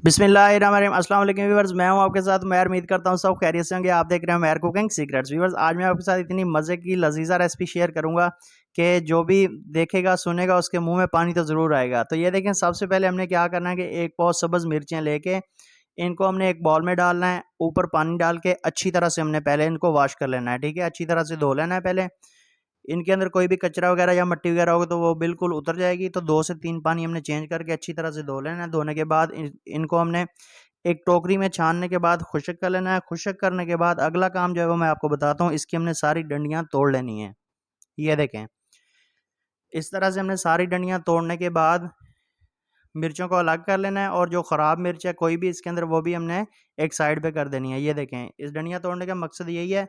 बिस्मिल्लाहिर्रहमानिर्रहीम। अस्सलाम वालेकुम व्यूअर्स, मैं हूं आपके साथ मैर। उम्मीद करता हूं सब खैरियत से होंगे। आप देख रहे हैं मैर कुकिंग सीक्रेट्स। व्यूअर्स, आज मैं आपके साथ इतनी मज़े की लजीजा रेसिपी शेयर करूंगा कि जो भी देखेगा सुनेगा उसके मुंह में पानी तो ज़रूर आएगा। तो ये देखें, सबसे पहले हमने क्या करना है कि एक पाव सब्ज़ मिर्चें लेके इनको हमने एक बाउल में डालना है। ऊपर पानी डाल के अच्छी तरह से हमने पहले इनको वॉश कर लेना है। ठीक है, अच्छी तरह से धो लेना है पहले। इनके अंदर कोई भी कचरा वगैरह या मिट्टी वगैरह होगा तो वो बिल्कुल उतर जाएगी। तो 2 से 3 पानी हमने चेंज करके अच्छी तरह से धो लेना है। धोने के बाद इनको हमने एक टोकरी में छानने के बाद खुश्क कर लेना है। खुश्क करने के बाद अगला काम जो है वो मैं आपको बताता हूँ। इसकी हमने सारी डंडियाँ तोड़ लेनी है। ये देखें, इस तरह से हमने सारी डंडियाँ तोड़ने के बाद मिर्चों को अलग कर लेना है, और जो ख़राब मिर्च है कोई भी इसके अंदर वो भी हमने एक साइड पे कर देनी है। ये देखें, इस डंडियाँ तोड़ने का मकसद यही है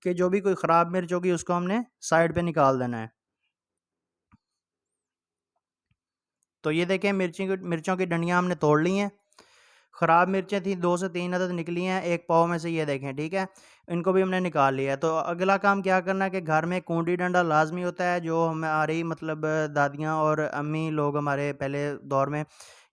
कि जो भी कोई ख़राब मिर्च होगी उसको हमने साइड पे निकाल देना है। तो ये देखें, मिर्चों की डंडियाँ हमने तोड़ ली हैं। ख़राब मिर्चें थी, 2 से 3 अदद निकली हैं एक पाव में से। ये देखें, ठीक है, इनको भी हमने निकाल लिया है। तो अगला काम क्या करना है कि घर में कूंडी डंडा लाजमी होता है, जो हमारी मतलब दादियाँ और अम्मी लोग हमारे पहले दौर में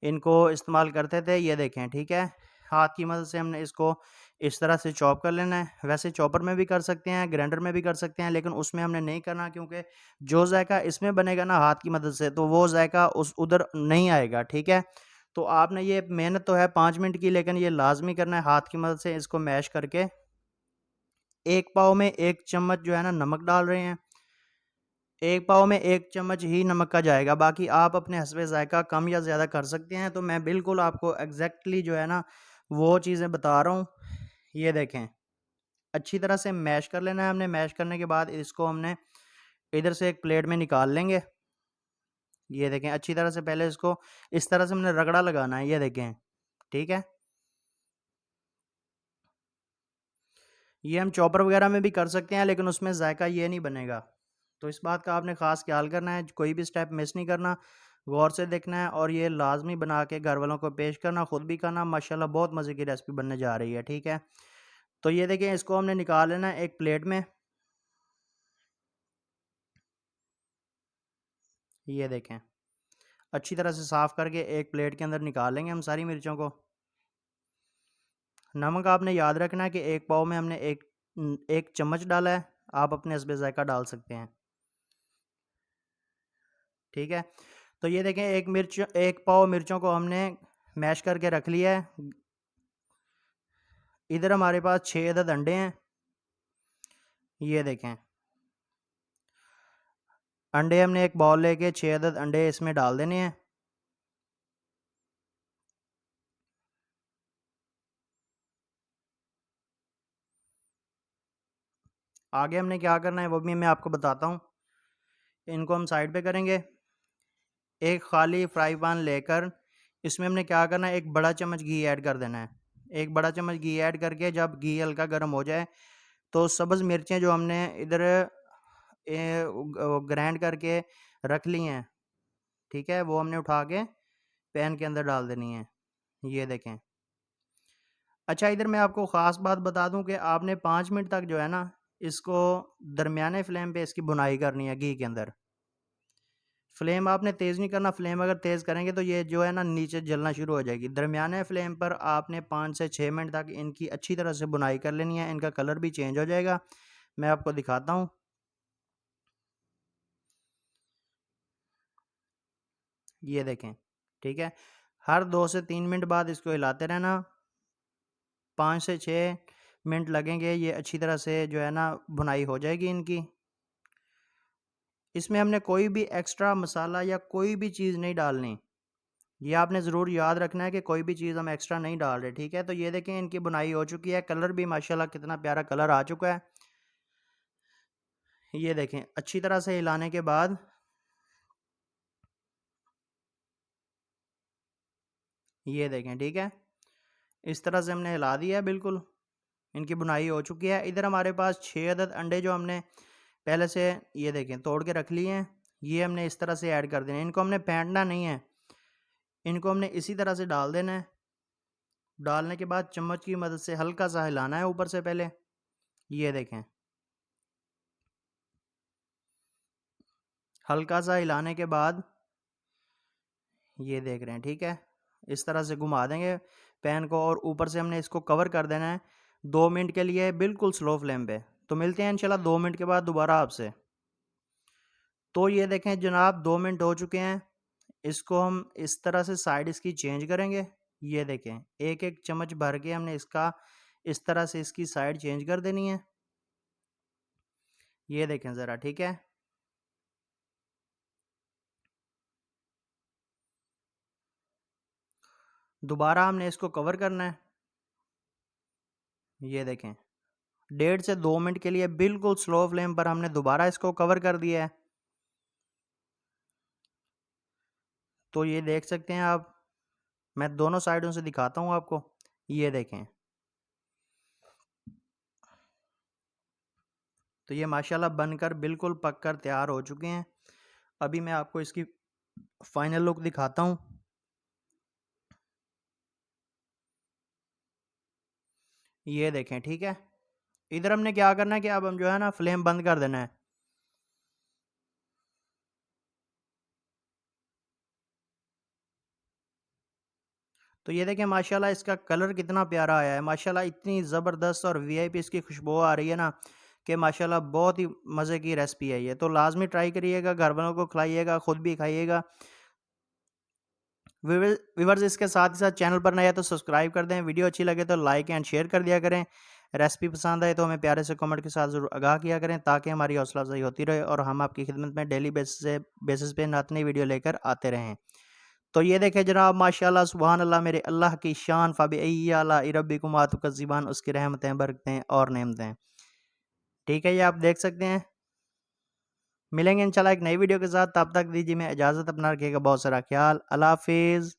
इनको इस्तेमाल करते थे। ये देखें, ठीक है, हाथ की मदद से हमने इसको इस तरह से चॉप कर लेना है। वैसे चॉपर में भी कर सकते हैं, ग्राइंडर में भी कर सकते हैं, लेकिन उसमें हमने नहीं करना, क्योंकि जो जायका इसमें बनेगा ना हाथ की मदद से, तो वो जायका उस उधर नहीं आएगा। ठीक है, तो आपने ये मेहनत तो है 5 मिनट की, लेकिन ये लाजमी करना है हाथ की मदद से इसको मैश करके। एक पाव में 1 चम्मच जो है ना नमक डाल रहे हैं। एक पाव में 1 चम्मच ही नमक का जाएगा, बाकी आप अपने हस्बे जायका कम या ज़्यादा कर सकते हैं। तो मैं बिल्कुल आपको एग्जैक्टली जो है ना वो चीज़ें बता रहा हूँ। ये देखें, अच्छी तरह से मैश कर लेना है हमने। मैश करने के बाद इसको हमने इधर से एक प्लेट में निकाल लेंगे। ये देखें, अच्छी तरह से पहले इसको इस तरह से हमने रगड़ा लगाना है। ये देखें, ठीक है, ये हम चॉपर वगैरह में भी कर सकते हैं, लेकिन उसमें जायका ये नहीं बनेगा। तो इस बात का आपने ख़ास ख्याल करना है, कोई भी स्टेप मिस नहीं करना, गौर से देखना है, और ये लाजमी बना के घर वालों को पेश करना, ख़ुद भी खाना। माशाल्लाह बहुत मज़े की रेसिपी बनने जा रही है। ठीक है, तो ये देखें, इसको हमने निकाल लेना है एक प्लेट में। ये देखें, अच्छी तरह से साफ़ करके एक प्लेट के अंदर निकाल लेंगे हम सारी मिर्चों को। नमक आपने याद रखना है कि एक पाव में हमने एक चम्मच डाला है। आप अपने हस्बे जायका डाल सकते हैं। ठीक है, तो ये देखें, एक पाव मिर्चों को हमने मैश करके रख लिया है। इधर हमारे पास 6 अदद अंडे हैं। ये देखें, अंडे हमने एक बाउल लेके 6 अदद अंडे इसमें डाल देने हैं। आगे हमने क्या करना है वो भी मैं आपको बताता हूँ। इनको हम साइड पे करेंगे। एक खाली फ्राई पैन लेकर इसमें हमने क्या करना है, एक बड़ा चम्मच घी ऐड कर देना है। एक बड़ा चम्मच घी ऐड करके जब घी हल्का गर्म हो जाए, तो सब्ज़ मिर्चें जो हमने इधर ग्राइंड करके रख ली हैं, ठीक है, वो हमने उठा के पैन के अंदर डाल देनी है। ये देखें, अच्छा, इधर मैं आपको ख़ास बात बता दूं कि आपने 5 मिनट तक जो है ना इसको दरमियाने फ्लेम पे इसकी बुनाई करनी है घी के अंदर। फ्लेम आपने तेज़ नहीं करना, फ्लेम अगर तेज़ करेंगे तो ये जो है ना नीचे जलना शुरू हो जाएगी। दरमियाने फ्लेम पर आपने 5 से 6 मिनट तक इनकी अच्छी तरह से बुनाई कर लेनी है। इनका कलर भी चेंज हो जाएगा, मैं आपको दिखाता हूँ। ये देखें, ठीक है, हर 2 से 3 मिनट बाद इसको हिलाते रहना। 5 से 6 मिनट लगेंगे, ये अच्छी तरह से जो है ना भुनाई हो जाएगी इनकी। इसमें हमने कोई भी एक्स्ट्रा मसाला या कोई भी चीज़ नहीं डालनी। ये आपने ज़रूर याद रखना है कि कोई भी चीज़ हम एक्स्ट्रा नहीं डाल रहे। ठीक है, तो ये देखें, इनकी बुनाई हो चुकी है। कलर भी माशाल्लाह कितना प्यारा कलर आ चुका है। ये देखें, अच्छी तरह से हिलाने के बाद ये देखें, ठीक है, इस तरह से हमने हिला दिया है बिल्कुल। इनकी बुनाई हो चुकी है। इधर हमारे पास 6 अदद अंडे जो हमने पहले से ये देखें तोड़ के रख लिए हैं, ये हमने इस तरह से ऐड कर देना है। इनको हमने फेंटना नहीं है, इनको हमने इसी तरह से डाल देना है। डालने के बाद चम्मच की मदद से हल्का सा हिलाना है ऊपर से पहले। ये देखें, हल्का सा हिलाने के बाद ये देख रहे हैं, ठीक है, इस तरह से घुमा देंगे पैन को और ऊपर से हमने इसको कवर कर देना है 2 मिनट के लिए बिल्कुल स्लो फ्लेम पे। तो मिलते हैं इंशाल्लाह 2 मिनट के बाद दोबारा आपसे। तो ये देखें जनाब 2 मिनट हो चुके हैं। इसको हम इस तरह से साइड इसकी चेंज करेंगे। ये देखें एक एक चम्मच भर के हमने इसका इस तरह से इसकी साइड चेंज कर देनी है। ये देखें ज़रा, ठीक है। दोबारा हमने इसको कवर करना है। ये देखें 1.5 से 2 मिनट के लिए बिल्कुल स्लो फ्लेम पर हमने दोबारा इसको कवर कर दिया है। तो ये देख सकते हैं आप, मैं दोनों साइडों से दिखाता हूँ आपको। ये देखें, तो ये माशाल्लाह बनकर बिल्कुल पककर तैयार हो चुके हैं। अभी मैं आपको इसकी फाइनल लुक दिखाता हूँ। ये देखें, ठीक है। इधर हमने क्या करना है कि अब हम जो है ना फ्लेम बंद कर देना है। तो ये देखें माशाल्लाह इसका कलर कितना प्यारा आया है। माशाल्लाह इतनी ज़बरदस्त और वीआईपी इसकी खुशबू आ रही है ना कि माशाल्लाह बहुत ही मज़े की रेसिपी है ये। तो लाजमी ट्राई करिएगा, घर वालों को खिलाइएगा, ख़ुद भी खाइएगा। व्यूअर्स इसके साथ ही साथ चैनल पर नया तो सब्सक्राइब कर दें। वीडियो अच्छी लगे तो लाइक एंड शेयर कर दिया करें। रेसिपी पसंद आए तो हमें प्यारे से कमेंट के साथ ज़रूर आगाह किया करें ताकि हमारी हौसला अफजाई होती रहे और हम आपकी खिदमत में डेली बेसिस पे नई वीडियो लेकर आते रहें। तो ये देखें जनाब माशाल्लाह सुबहान अल्लाह, मेरे अल्लाह की शान फ़बी आला रब्बिकुमा तुकज़्ज़िबान, उसकी रहमतें बरकतें और नेमतें। ठीक है, ये आप देख सकते हैं। मिलेंगे इंशाल्लाह एक नई वीडियो के साथ, तब तक दीजिए मैं इजाज़त, अपना रखिएगा बहुत सारा ख्याल। अल्लाह हाफ़िज़।